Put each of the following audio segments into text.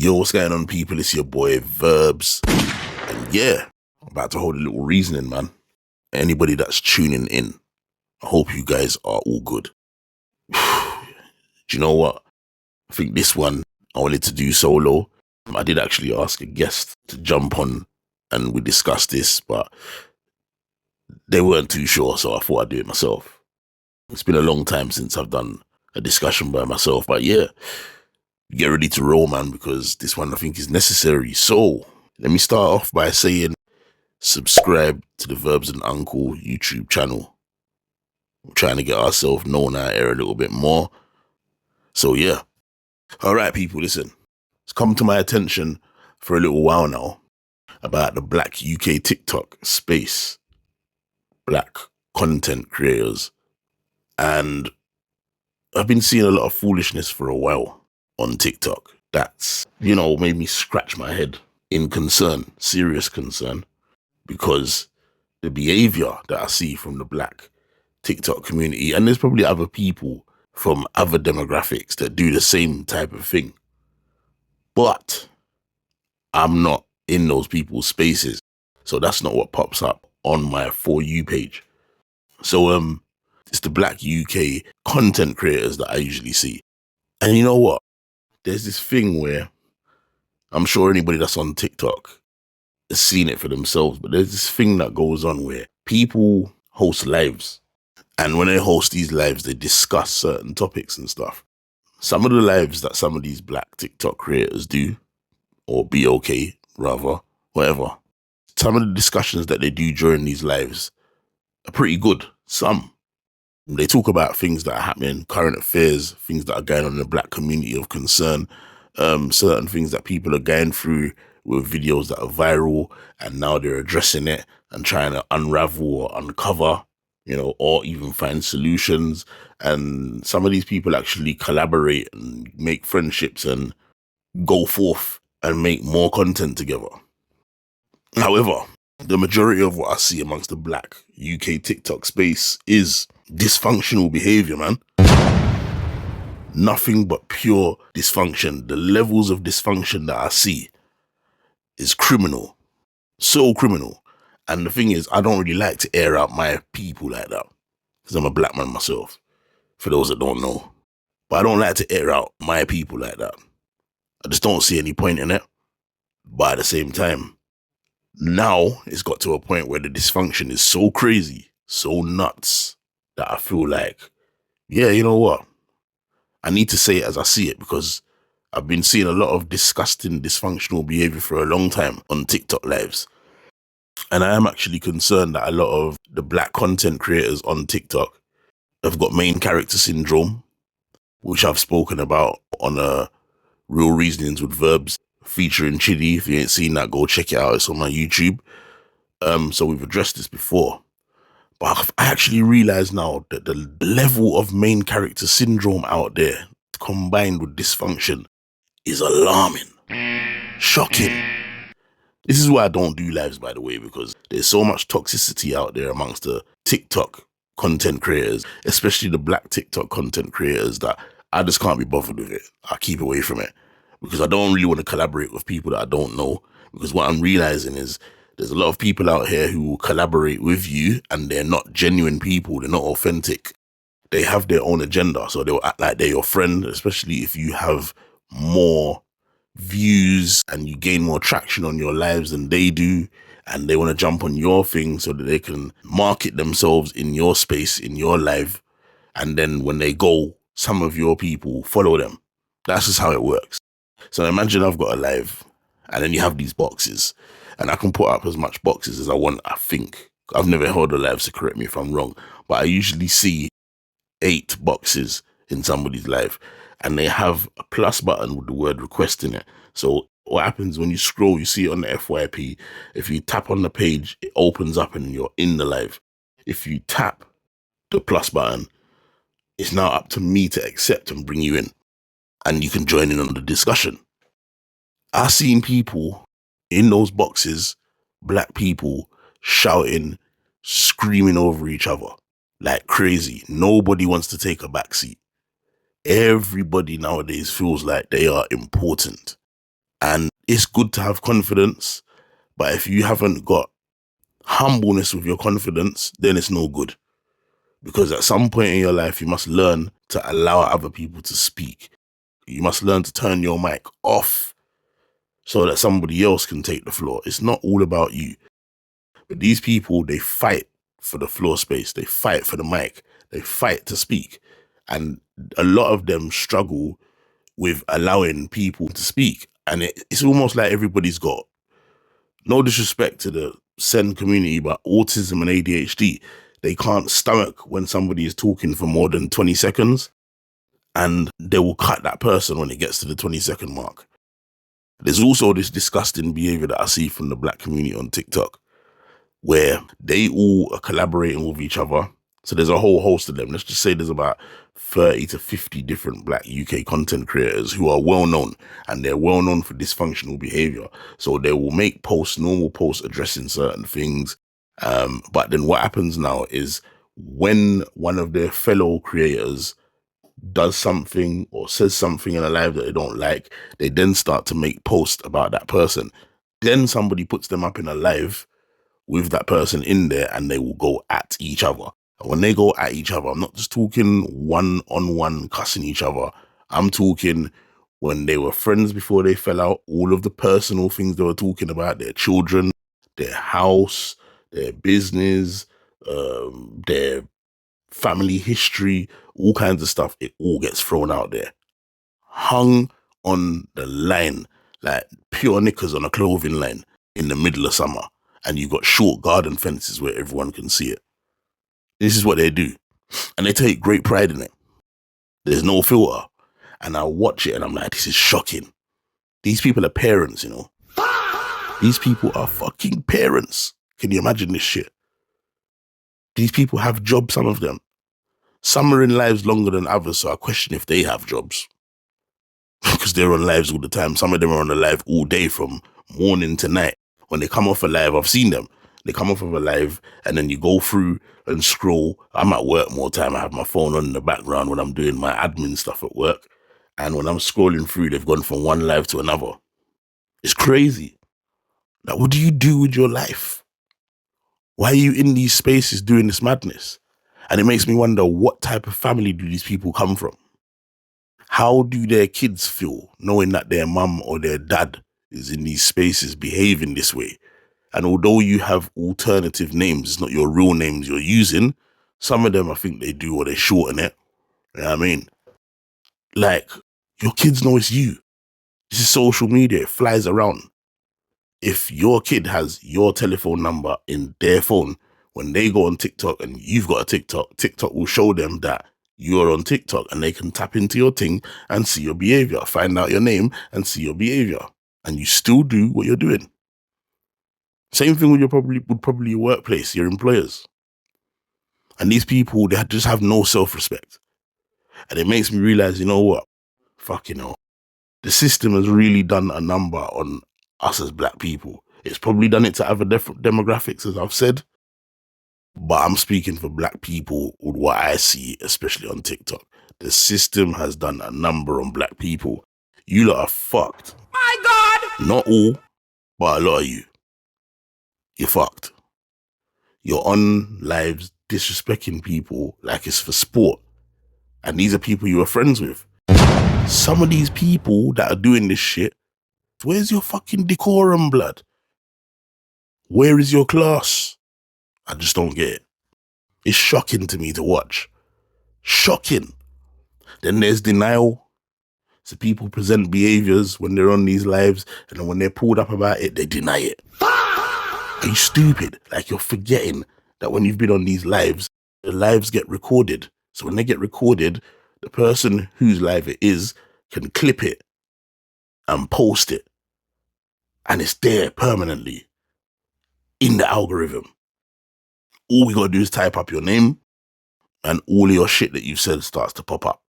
Yo, what's going on, people? It's your boy Verbz. And yeah, I'm about to hold a little reasoning, man. Anybody that's tuning in, I hope you guys are all good. Do you know what? I think this one I wanted to do solo. I did actually ask a guest to jump on and we discussed this, but they weren't too sure, so I thought I'd do it myself. It's been a long time since I've done a discussion by myself, but yeah, get ready to roll, man, because this one I think is necessary. So let me start off by saying subscribe to the Verbz and Uncle YouTube channel. We're trying to get ourselves known out here a little bit more. So yeah. All right, people, listen. It's come to my attention for a little while now about the Black UK TikTok space, Black content creators. And I've been seeing a lot of foolishness for a while on TikTok. That's, made me scratch my head in concern, serious concern, because the behaviour that I see from the Black TikTok community, and there's probably other people from other demographics that do the same type of thing. But I'm not in those people's spaces. So that's not what pops up on my For You page. So it's the Black UK content creators that I usually see. And you know what? There's this thing where I'm sure anybody that's on TikTok has seen it for themselves, but there's this thing that goes on where people host lives. And when they host these lives, they discuss certain topics and stuff. Some of the lives that some of these Black TikTok creators do, or BOK rather, whatever, some of the discussions that they do during these lives are pretty good. Some. They talk about things that are happening, current affairs, things that are going on in the Black community of concern, certain things that people are going through with videos that are viral, and now they're addressing it and trying to unravel or uncover, or even find solutions. And some of these people actually collaborate and make friendships and go forth and make more content together. However, the majority of what I see amongst the Black UK TikTok space is dysfunctional behaviour, man. Nothing but pure dysfunction. The levels of dysfunction that I see is criminal. So criminal. And the thing is, I don't really like to air out my people like that, because I'm a Black man myself, for those that don't know. But I don't like to air out my people like that. I just don't see any point in it. But at the same time, now it's got to a point where the dysfunction is so crazy, so nuts, that I feel like, yeah, you know what? I need to say it as I see it, because I've been seeing a lot of disgusting, dysfunctional behavior for a long time on TikTok lives. And I am actually concerned that a lot of the Black content creators on TikTok have got main character syndrome, which I've spoken about on Real Reasonings with Verbz, featuring Chidi. If you ain't seen that, go check it out. It's on my YouTube. So we've addressed this before. But I actually realize now that the level of main character syndrome out there, combined with dysfunction, is alarming. Shocking. This is why I don't do lives, by the way, because there's so much toxicity out there amongst the TikTok content creators, especially the Black TikTok content creators, that I just can't be bothered with it. I keep away from it, because I don't really want to collaborate with people that I don't know. Because what I'm realizing is there's a lot of people out here who will collaborate with you and they're not genuine people. They're not authentic. They have their own agenda. So they'll act like they're your friend, especially if you have more views and you gain more traction on your lives than they do. And they want to jump on your thing so that they can market themselves in your space, in your life. And then when they go, some of your people follow them. That's just how it works. So imagine I've got a live, and then you have these boxes, and I can put up as much boxes as I want, I think. I've never held a live, so correct me if I'm wrong, but I usually see 8 boxes in somebody's live, and they have a plus button with the word request in it. So what happens when you scroll, you see it on the FYP. If you tap on the page, it opens up and you're in the live. If you tap the plus button, it's now up to me to accept and bring you in, and you can join in on the discussion. I've seen people in those boxes, Black people, shouting, screaming over each other like crazy. Nobody wants to take a backseat. Everybody nowadays feels like they are important. And it's good to have confidence, but if you haven't got humbleness with your confidence, then it's no good. Because at some point in your life, you must learn to allow other people to speak. You must learn to turn your mic off so that somebody else can take the floor. It's not all about you. But these people, they fight for the floor space. They fight for the mic. They fight to speak. And a lot of them struggle with allowing people to speak. And it's almost like everybody's got, no disrespect to the SEN community, but autism and ADHD, they can't stomach when somebody is talking for more than 20 seconds and they will cut that person when it gets to the 20-second mark. There's also this disgusting behavior that I see from the black community on TikTok where they all are collaborating with each other. So there's a whole host of them. Let's just say there's about 30 to 50 different black UK content creators who are well known, and they're well known for dysfunctional behavior. So they will make posts, normal posts addressing certain things. But then what happens now is when one of their fellow creators does something or says something in a live that they don't like, they then start to make posts about that person. Then somebody puts them up in a live with that person in there and they will go at each other. And when they go at each other, I'm not just talking one-on-one cussing each other. I'm talking when they were friends before they fell out, all of the personal things they were talking about, their children, their house, their business, their family history, all kinds of stuff, it all gets thrown out there. Hung on the line, like pure knickers on a clothing line in the middle of summer. And you've got short garden fences where everyone can see it. This is what they do. And they take great pride in it. There's no filter. And I watch it and I'm like, this is shocking. These people are parents, you know. These people are fucking parents. Can you imagine this shit? These people have jobs, some of them. Some are in lives longer than others, so I question if they have jobs. Because they're on lives all the time. Some of them are on the live all day from morning to night. When they come off a live, I've seen them. They come off of a live and then you go through and scroll. I'm at work more time. I have my phone on in the background when I'm doing my admin stuff at work. And when I'm scrolling through, they've gone from one live to another. It's crazy. Like, what do you do with your life? Why are you in these spaces doing this madness? And it makes me wonder, what type of family do these people come from? How do their kids feel knowing that their mum or their dad is in these spaces behaving this way? And although you have alternative names, it's not your real names you're using. Some of them, I think they do, or they shorten it. You know what I mean? Like, your kids know it's you. This is social media. It flies around. If your kid has your telephone number in their phone, when they go on TikTok and you've got a TikTok, TikTok will show them that you're on TikTok and they can tap into your thing and see your behavior, find out your name and see your behavior. And you still do what you're doing. Same thing with your workplace, your employers. And these people, they just have no self-respect. And it makes me realize, you know what? Fucking hell. The system has really done a number on us as black people. It's probably done it to other demographics, as I've said. But I'm speaking for black people with what I see, especially on TikTok. The system has done a number on black people. You lot are fucked. My God! Not all, but a lot of you. You're fucked. You're on lives disrespecting people like it's for sport. And these are people you are friends with. Some of these people that are doing this shit, where's your fucking decorum, blood? Where is your class? I just don't get it. It's shocking to me to watch. Shocking. Then there's denial. So people present behaviors when they're on these lives, and then when they're pulled up about it, they deny it. Are you stupid? Like, you're forgetting that when you've been on these lives, the lives get recorded. So when they get recorded, the person whose live it is can clip it and post it. And it's there permanently in the algorithm. All we gotta do is type up your name and all of your shit that you've said starts to pop up.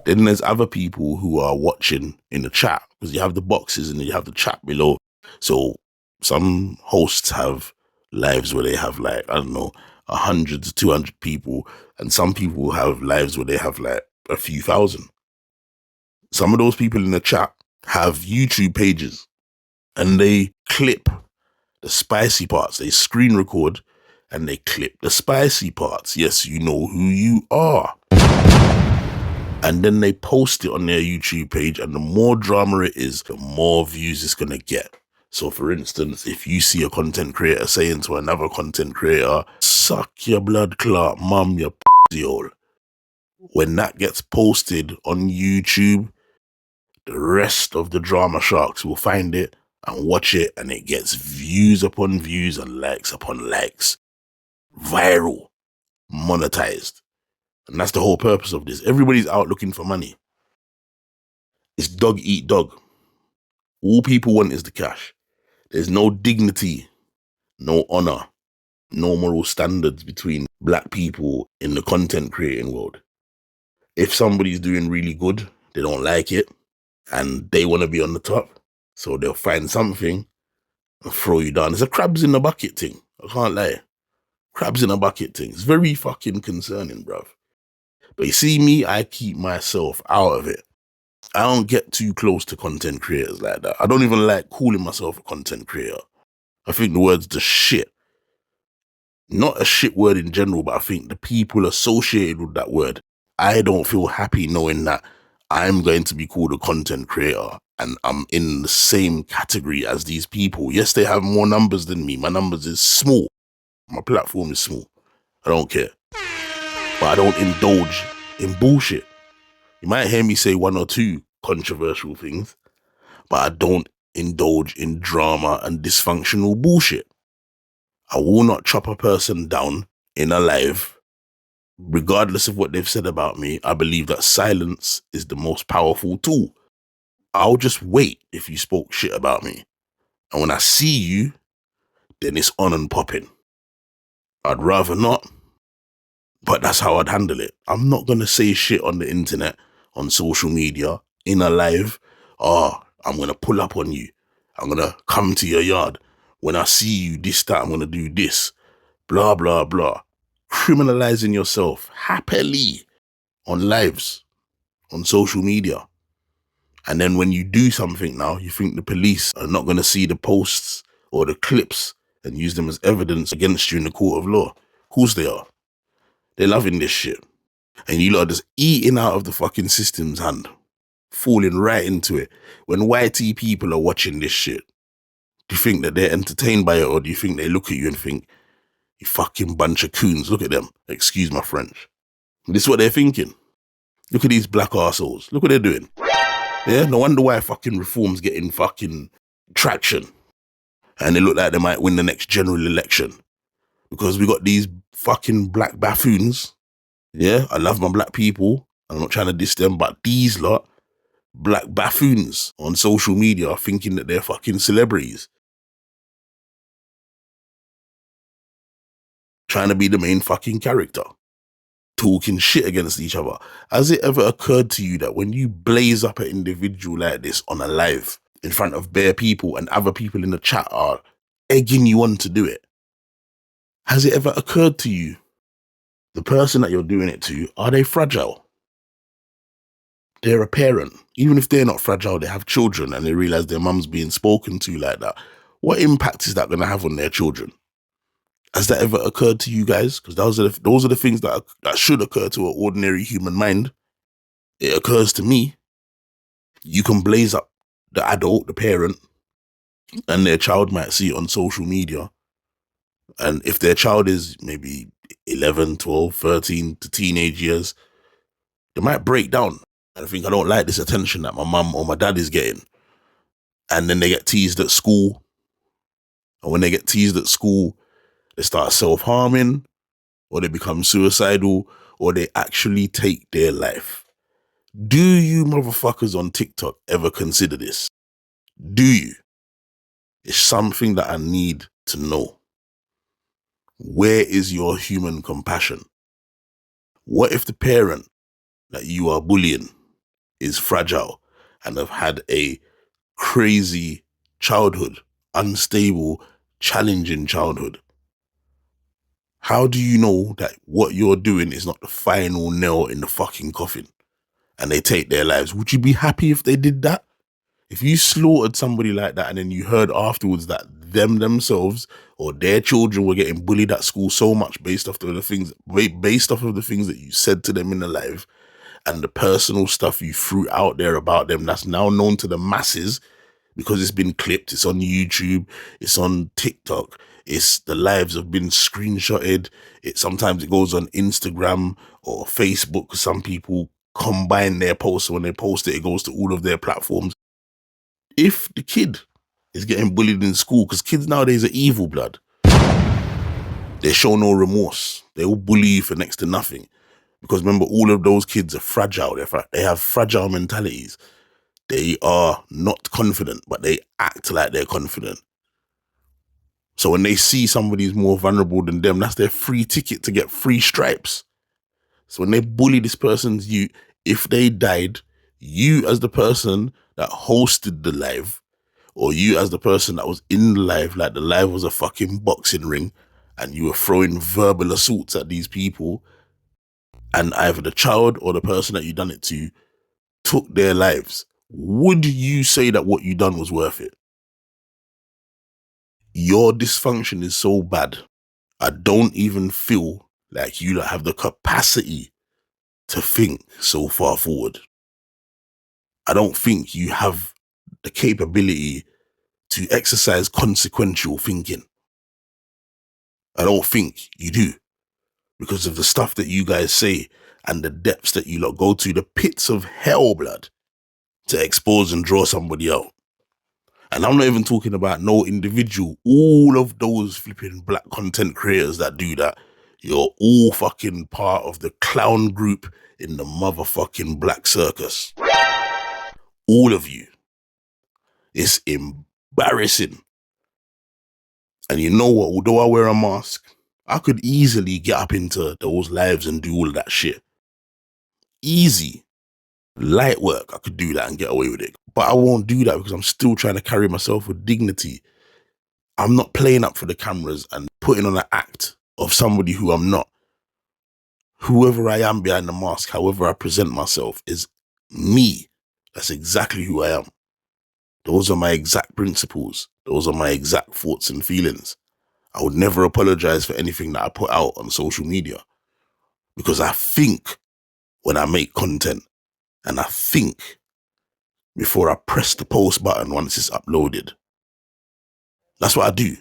Then there's other people who are watching in the chat, because you have the boxes and you have the chat below. So some hosts have lives where they have, like, I don't know, 100 to 200 people. And some people have lives where they have like a few thousand. Some of those people in the chat have YouTube pages. and they clip the spicy parts. They screen record and they clip the spicy parts. Yes, you know who you are. And then they post it on their YouTube page, and the more drama it is, the more views it's going to get. So for instance, if you see a content creator saying to another content creator, suck your blood clot, mum, your p***y hole. When that gets posted on YouTube, the rest of the drama sharks will find it and watch it, and it gets views upon views and likes upon likes. Viral. Monetized. And that's the whole purpose of this. Everybody's out looking for money. It's dog eat dog. All people want is the cash. There's no dignity, no honor, no moral standards between black people in the content creating world. If somebody's doing really good, they don't like it and they want to be on the top. So they'll find something and throw you down. It's a crabs in the bucket thing. I can't lie. Crabs in a bucket thing. It's very fucking concerning, bruv. But you see me, I keep myself out of it. I don't get too close to content creators like that. I don't even like calling myself a content creator. I think the word's the shit. Not a shit word in general, but I think the people associated with that word, I don't feel happy knowing that I'm going to be called a content creator and I'm in the same category as these people. Yes, they have more numbers than me. My numbers is small. My platform is small. I don't care. But I don't indulge in bullshit. You might hear me say one or two controversial things, but I don't indulge in drama and dysfunctional bullshit. I will not chop a person down in a live. Regardless of what they've said about me, I believe that silence is the most powerful tool. I'll just wait if you spoke shit about me. And when I see you, then it's on and popping. I'd rather not, but that's how I'd handle it. I'm not going to say shit on the internet, on social media, in a live. I'm going to pull up on you. I'm going to come to your yard. When I see you, this time I'm going to do this. Blah, blah, blah. Criminalizing yourself happily on lives, on social media. And then when you do something now, you think the police are not going to see the posts or the clips and use them as evidence against you in the court of law. Of course they are. They're loving this shit. And you lot are just eating out of the fucking system's hand. Falling right into it. When YT people are watching this shit, do you think that they're entertained by it, or do you think they look at you and think, you fucking bunch of coons, look at them. Excuse my French. This is what they're thinking. Look at these black arseholes. Look what they're doing. Yeah, no wonder why fucking reform's getting fucking traction. And they look like they might win the next general election. Because we got these fucking black buffoons. Yeah, I love my black people. I'm not trying to diss them, but these lot, black buffoons on social media, are thinking that they're fucking celebrities. Trying to be the main fucking character. Talking shit against each other. Has it ever occurred to you that when you blaze up an individual like this on a live in front of bare people and other people in the chat are egging you on to do it? Has it ever occurred to you, the person that you're doing it to, are they fragile? They're a parent. Even if they're not fragile, they have children and they realize their mum's being spoken to like that. What impact is that going to have on their children? Has that ever occurred to you guys? Because those are the things that should occur to an ordinary human mind. It occurs to me. You can blaze up the adult, the parent, and their child might see it on social media. And if their child is maybe 11, 12, 13 to teenage years, they might break down and think, I don't like this attention that my mum or my dad is getting. And then they get teased at school. And when they get teased at school, they start self-harming, or they become suicidal, or they actually take their life. Do you motherfuckers on TikTok ever consider this? Do you? It's something that I need to know. Where is your human compassion? What if the parent that you are bullying is fragile and have had a crazy childhood, unstable, challenging childhood? How do you know that what you're doing is not the final nail in the fucking coffin and they take their lives? Would you be happy if they did that? If you slaughtered somebody like that and then you heard afterwards that themselves or their children were getting bullied at school so much based off of the things that you said to them in the live and the personal stuff you threw out there about them that's now known to the masses because it's been clipped, it's on YouTube, it's on TikTok, the lives have been screenshotted, sometimes it goes on Instagram or Facebook because some people combine their posts, so when they post it, it goes to all of their platforms. If the kid is getting bullied in school, because kids nowadays are evil, blood, they show no remorse. They will bully you for next to nothing. Because remember, all of those kids are fragile. They have fragile mentalities. They are not confident, but they act like they're confident. So when they see somebody who's more vulnerable than them, that's their free ticket to get free stripes. So when they bully this person's if they died, you as the person that hosted the live, or you as the person that was in the live, like the live was a fucking boxing ring, and you were throwing verbal assaults at these people, and either the child or the person that you done it to took their lives, would you say that what you done was worth it? Your dysfunction is so bad, I don't even feel like you have the capacity to think so far forward. I don't think you have the capability to exercise consequential thinking. I don't think you do, because of the stuff that you guys say and the depths that you lot go to, the pits of hell, blood, to expose and draw somebody out. And I'm not even talking about no individual. All of those flipping black content creators that do that, you're all fucking part of the clown group in the motherfucking black circus. All of you. It's embarrassing. And you know what? Although I wear a mask, I could easily get up into those lives and do all of that shit. Easy. Light work, I could do that and get away with it. But I won't do that because I'm still trying to carry myself with dignity. I'm not playing up for the cameras and putting on an act of somebody who I'm not. Whoever I am behind the mask, however I present myself, is me. That's exactly who I am. Those are my exact principles. Those are my exact thoughts and feelings. I would never apologize for anything that I put out on social media, because I think when I make content, and I think before I press the post button once it's uploaded. That's what I do.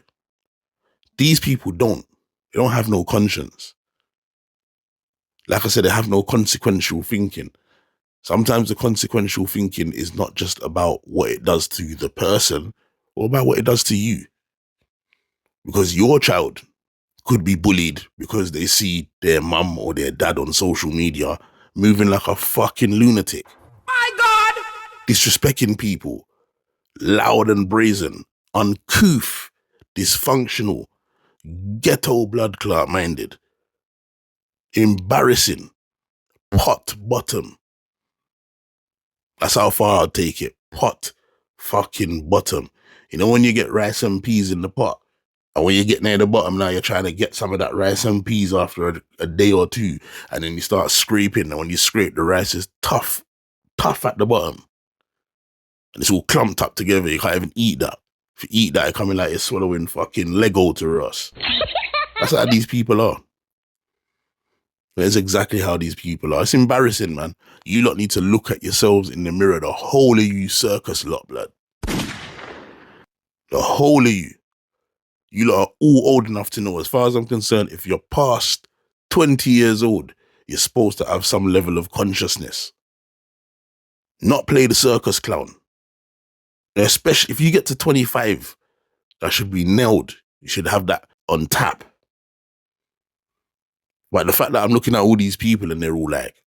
These people don't. They don't have no conscience. Like I said, they have no consequential thinking. Sometimes the consequential thinking is not just about what it does to the person, or about what it does to you. Because your child could be bullied because they see their mum or their dad on social media moving like a fucking lunatic. My God! Disrespecting people. Loud and brazen. Uncouth. Dysfunctional. Ghetto blood clot minded. Embarrassing. Pot bottom. That's how far I'll take it. Pot fucking bottom. You know when you get rice and peas in the pot, and when you get near the bottom now, you're trying to get some of that rice and peas after a day or two, and then you start scraping, and when you scrape, the rice is tough at the bottom. And it's all clumped up together. You can't even eat that. If you eat that, you're coming like you're swallowing fucking Lego to us. That's how these people are. That's exactly how these people are. It's embarrassing, man. You lot need to look at yourselves in the mirror. The whole of you circus lot, blood. The whole of you. You lot are all old enough to know, as far as I'm concerned, if you're past 20 years old, you're supposed to have some level of consciousness. Not play the circus clown. Especially if you get to 25, that should be nailed. You should have that on tap. But the fact that I'm looking at all these people and they're all like,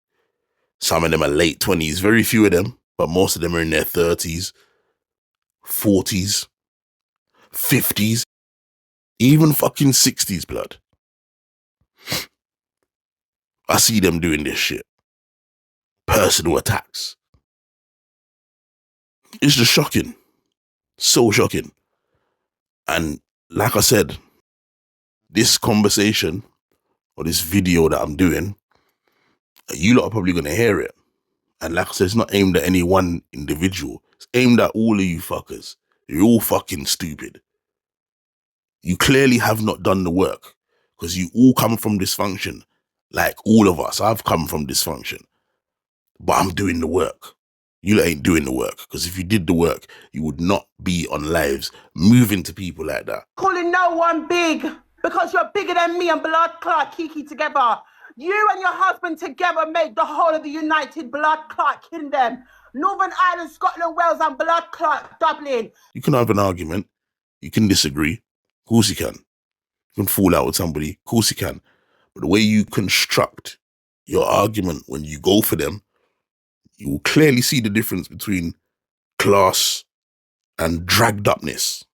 some of them are late 20s, very few of them, but most of them are in their 30s, 40s, 50s, even fucking 60s, blood. I see them doing this shit. Personal attacks. It's just shocking. So shocking. And like I said, this conversation or this video that I'm doing, you lot are probably going to hear it. And like I said, it's not aimed at any one individual. It's aimed at all of you fuckers. You're all fucking stupid. You clearly have not done the work because you all come from dysfunction. Like all of us, I've come from dysfunction. But I'm doing the work. You ain't doing the work, because if you did the work, you would not be on lives moving to people like that. Calling no one big because you're bigger than me and Blood Clot Kiki together. You and your husband together made the whole of the United Blood Clot Kingdom. Northern Ireland, Scotland, Wales and Blood Clot Dublin. You can have an argument. You can disagree. Of course you can. You can fall out with somebody. Of course you can. But the way you construct your argument when you go for them, you will clearly see the difference between class and dragged upness.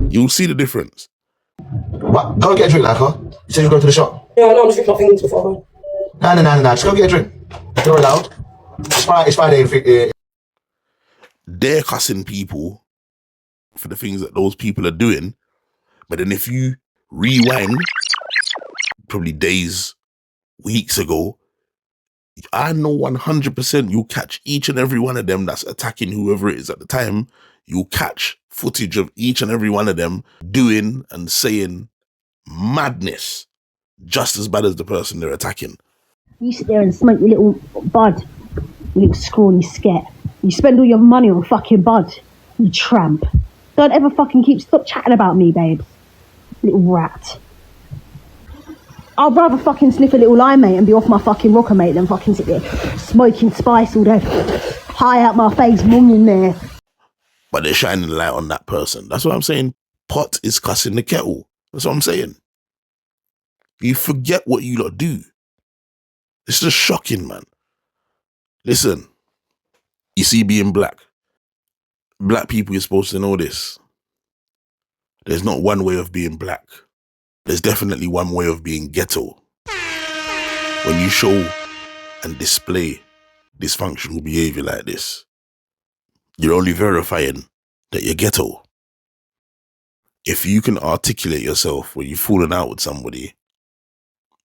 You'll see the difference. What? Go and get a drink, Laka. You said you were going to the shop. Yeah, no, I'm just drinking my things before. No. Just go get a drink. You're allowed. It's Friday. They're cussing people for the things that those people are doing. But then if you rewind, probably days, weeks ago, I know 100% you'll catch each and every one of them that's attacking whoever it is at the time. You'll catch footage of each and every one of them doing and saying madness just as bad as the person they're attacking. You sit there and smoke your little bud, you little scrawny scat. You spend all your money on fucking bud, you tramp. Don't ever fucking stop chatting about me, babes. Little rat. I'd rather fucking sniff a little lime, mate, and be off my fucking rocker, mate, than fucking sit there smoking spice all day, high out my face, munging there. But they're shining the light on that person. That's what I'm saying. Pot is cussing the kettle. That's what I'm saying. You forget what you lot do. It's just shocking, man. Listen, you see being black. Black people, you're supposed to know this. There's not one way of being black. There's definitely one way of being ghetto. When you show and display dysfunctional behavior like this, you're only verifying that you're ghetto. If you can articulate yourself when you've fallen out with somebody,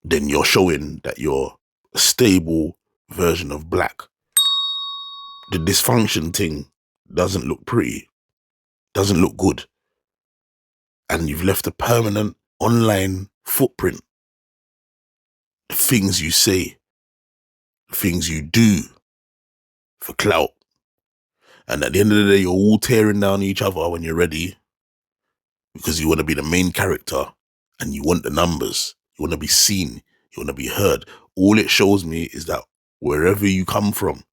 then you're showing that you're a stable version of black. The dysfunction thing doesn't look pretty, doesn't look good. And you've left a permanent online footprint. The things you say, the things you do for clout. And at the end of the day, you're all tearing down each other when you're ready because you want to be the main character and you want the numbers. You want to be seen. You want to be heard. All it shows me is that wherever you come from,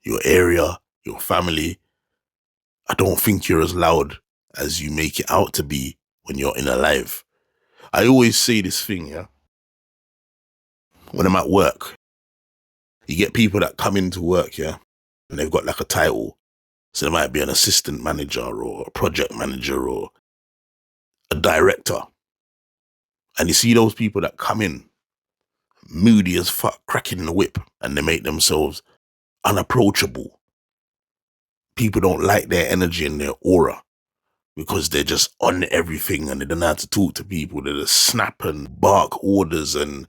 your area, your family, I don't think you're as loud as you make it out to be when you're in a live. I always say this thing, yeah? When I'm at work, you get people that come into work, yeah? And they've got like a title. So they might be an assistant manager or a project manager or a director. And you see those people that come in moody as fuck, cracking the whip, and they make themselves unapproachable. People don't like their energy and their aura because they're just on everything and they don't know how to talk to people. They just snap and bark orders and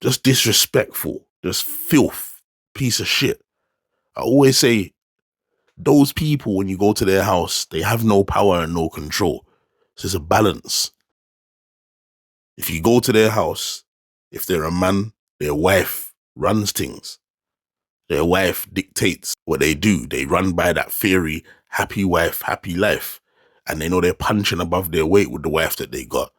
just disrespectful, just filth, piece of shit. I always say, those people, when you go to their house, they have no power and no control. So there's a balance. If you go to their house, if they're a man, their wife runs things. Their wife dictates what they do. They run by that theory, happy wife, happy life. And they know they're punching above their weight with the wife that they got.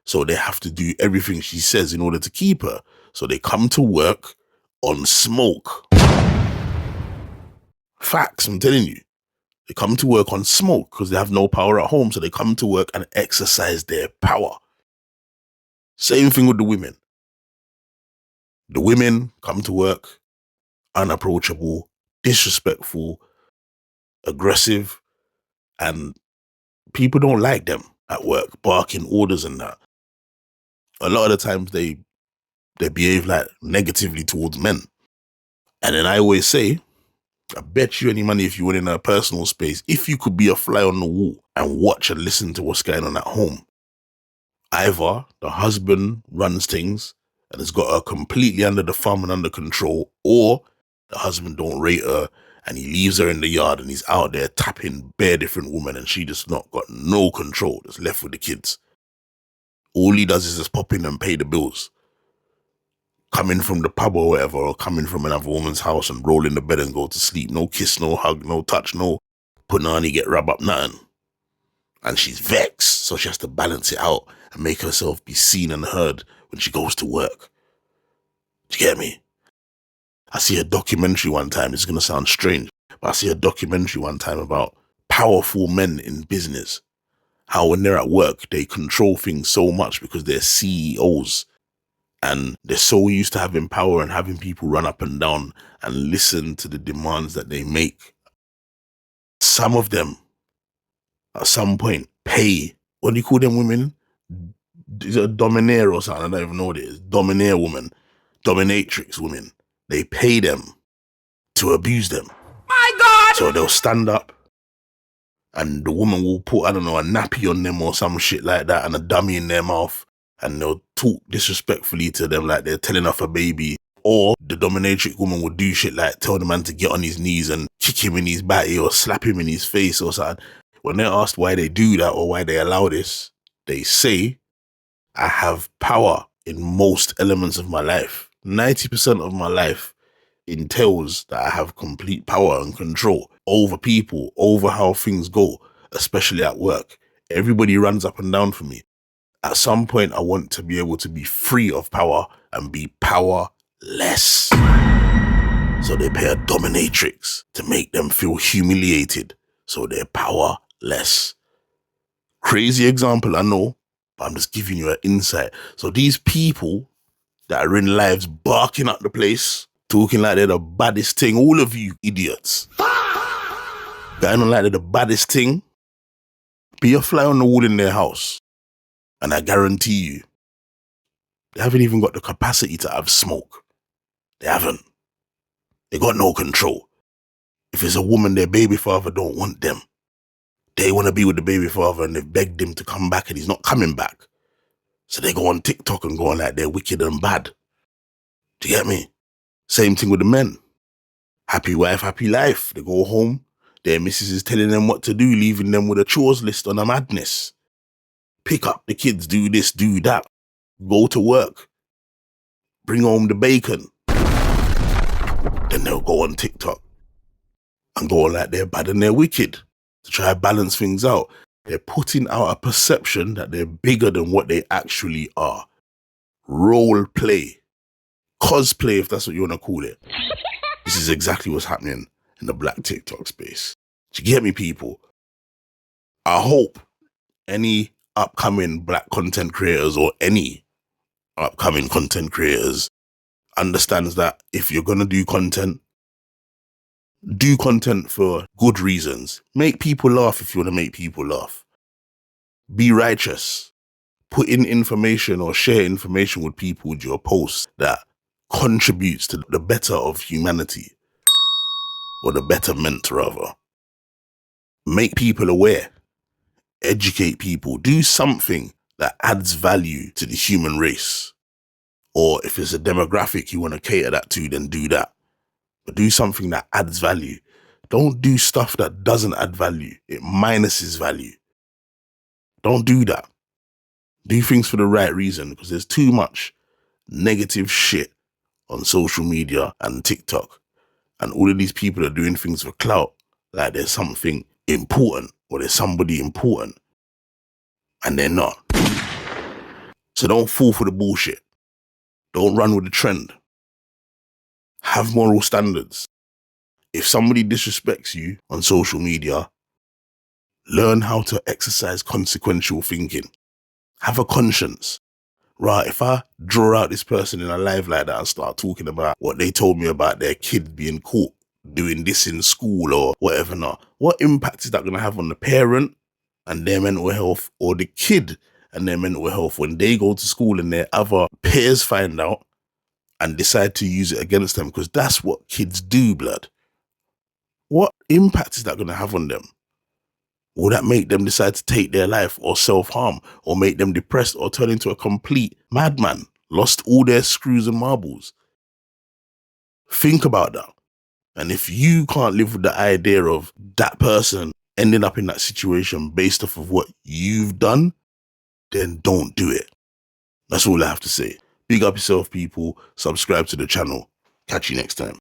So they have to do everything she says in order to keep her. So they come to work on smoke. Facts, I'm telling you. They come to work on smoke because they have no power at home. So they come to work and exercise their power. Same thing with the women. The women come to work unapproachable, disrespectful, aggressive, and people don't like them at work, barking orders and that. A lot of the times they behave like negatively towards men. And then I always say, I bet you any money if you were in a personal space, if you could be a fly on the wall and watch and listen to what's going on at home, either the husband runs things and has got her completely under the thumb and under control, or the husband don't rate her and he leaves her in the yard and he's out there tapping bare different women and she just not got no control, just left with the kids. All he does is just pop in and pay the bills. Coming from the pub or whatever, or coming from another woman's house and roll in the bed and go to sleep. No kiss, no hug, no touch, no punani, get rub up, nothing. And she's vexed, so she has to balance it out and make herself be seen and heard when she goes to work. Do you get me? I see a documentary one time, it's going to sound strange, but I see a documentary one time about powerful men in business. How when they're at work, they control things so much because they're CEOs. And they're so used to having power and having people run up and down and listen to the demands that they make. Some of them, at some point, pay, what do you call them women? Is it a domineer or something? I don't even know what it is. Domineer woman, dominatrix women. They pay them to abuse them. My God! So they'll stand up and the woman will put, I don't know, a nappy on them or some shit like that and a dummy in their mouth. And they'll talk disrespectfully to them like they're telling off a baby. Or the dominatrix woman would do shit like tell the man to get on his knees and kick him in his body or slap him in his face or something. When they're asked why they do that or why they allow this, they say, I have power in most elements of my life. 90% of my life entails that I have complete power and control over people, over how things go, especially at work. Everybody runs up and down for me. At some point, I want to be able to be free of power and be powerless. So they pay a dominatrix to make them feel humiliated. So they're powerless. Crazy example, I know, but I'm just giving you an insight. So these people that are in lives barking at the place, talking like they're the baddest thing, all of you idiots, going on like they're the baddest thing, be a fly on the wall in their house. And I guarantee you, they haven't even got the capacity to have smoke. They haven't. They got no control. If it's a woman, their baby father don't want them. They want to be with the baby father and they've begged him to come back and he's not coming back. So they go on TikTok and go on like they're wicked and bad. Do you get me? Same thing with the men. Happy wife, happy life. They go home, their missus is telling them what to do, leaving them with a chores list on a madness. Pick up the kids, do this, do that. Go to work. Bring home the bacon. Then they'll go on TikTok and go on like they're bad and they're wicked to try to balance things out. They're putting out a perception that they're bigger than what they actually are. Role play. Cosplay, if that's what you want to call it. This is exactly what's happening in the black TikTok space. Do you get me, people? I hope any upcoming black content creators or any upcoming content creators understands that if you're going to do content for good reasons. Make people laugh if you want to make people laugh. Be righteous. Put in information or share information with people with your posts that contributes to the better of humanity, or the betterment rather. Make people aware. Educate people. Do something that adds value to the human race. Or if it's a demographic you want to cater that to, then do that. But do something that adds value. Don't do stuff that doesn't add value. It minuses value. Don't do that. Do things for the right reason, because there's too much negative shit on social media and TikTok. And all of these people are doing things for clout, like there's something important or there's somebody important. And they're not. So don't fall for the bullshit. Don't run with the trend. Have moral standards. If somebody disrespects you on social media, learn how to exercise consequential thinking. Have a conscience. Right, if I draw out this person in a live like that and start talking about what they told me about their kid being caught doing this in school or whatever not, what impact is that going to have on the parent and their mental health, or the kid and their mental health when they go to school and their other peers find out and decide to use it against them? Because that's what kids do, blood. What impact is that going to have on them? Will that make them decide to take their life or self-harm or make them depressed or turn into a complete madman lost all their screws and marbles. Think about that. And if you can't live with the idea of that person ending up in that situation based off of what you've done, then don't do it. That's all I have to say. Big up yourself, people. Subscribe to the channel. Catch you next time.